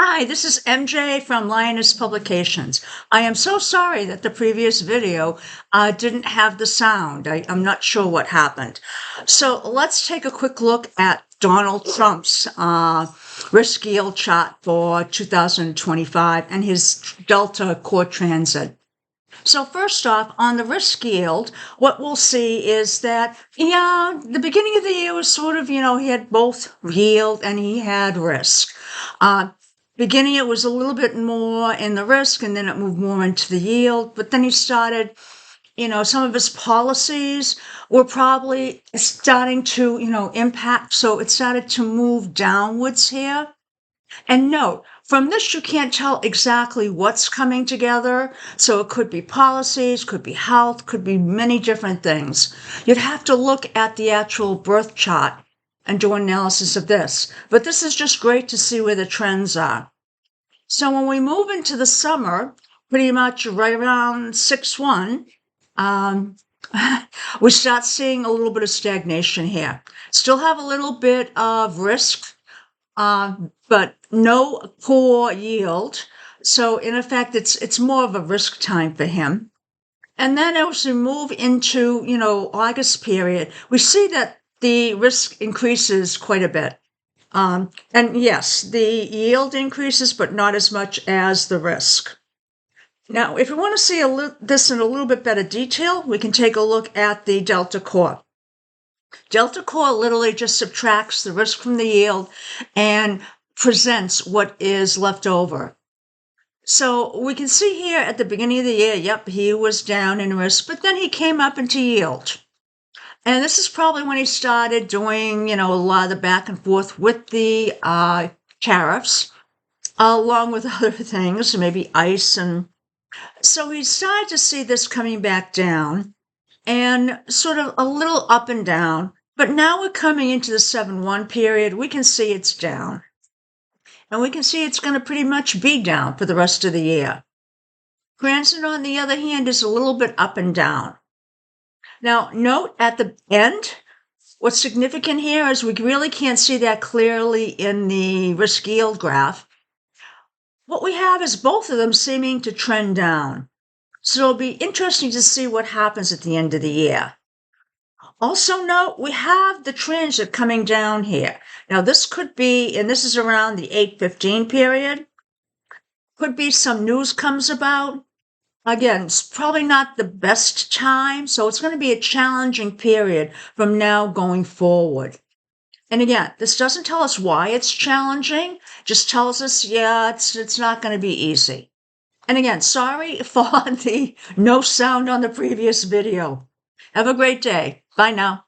Hi, this is MJ from Lioness Publications. I am so sorry that the previous video didn't have the sound. I'm not sure what happened. So let's take a quick look at Donald Trump's risk yield chart for 2025 and his Delta core transit. So first off, on the risk yield, what we'll see is that, the beginning of the year was sort of, he had both yield and he had risk. Beginning, it was a little bit more in the risk, and then it moved more into the yield. But then he started, some of his policies were probably starting to, impact. So it started to move downwards here. And note, from this, you can't tell exactly what's coming together. So it could be policies, could be health, could be many different things. You'd have to look at the actual birth chart and do analysis of this. But this is just great to see where the trends are. So when we move into the summer, pretty much right around 6/1, we start seeing a little bit of stagnation here. Still have a little bit of risk, but no core yield. So in effect, it's more of a risk time for him. And then as we move into, August period, we see that the risk increases quite a bit. And yes, the yield increases, but not as much as the risk. Now, if we want to see this in a little bit better detail, we can take a look at the Delta Core. Delta Core literally just subtracts the risk from the yield and presents what is left over. So we can see here at the beginning of the year, yep, he was down in risk, but then he came up into yield. And this is probably when he started doing, a lot of the back and forth with the tariffs, along with other things, maybe ICE. And so he started to see this coming back down and sort of a little up and down. But now we're coming into the 7/1 period. We can see it's down. And we can see it's going to pretty much be down for the rest of the year. Cranston, on the other hand, is a little bit up and down. Now, note at the end, what's significant here is we really can't see that clearly in the risk yield graph. What we have is both of them seeming to trend down. So it'll be interesting to see what happens at the end of the year. Also note, we have the transit coming down here. Now this could be, and this is around the 8/15 period, could be some news comes about. Again, it's probably not the best time, so it's going to be a challenging period from now going forward. And again, this doesn't tell us why it's challenging, just tells us, it's not going to be easy. And again, sorry for the no sound on the previous video. Have a great day. Bye now.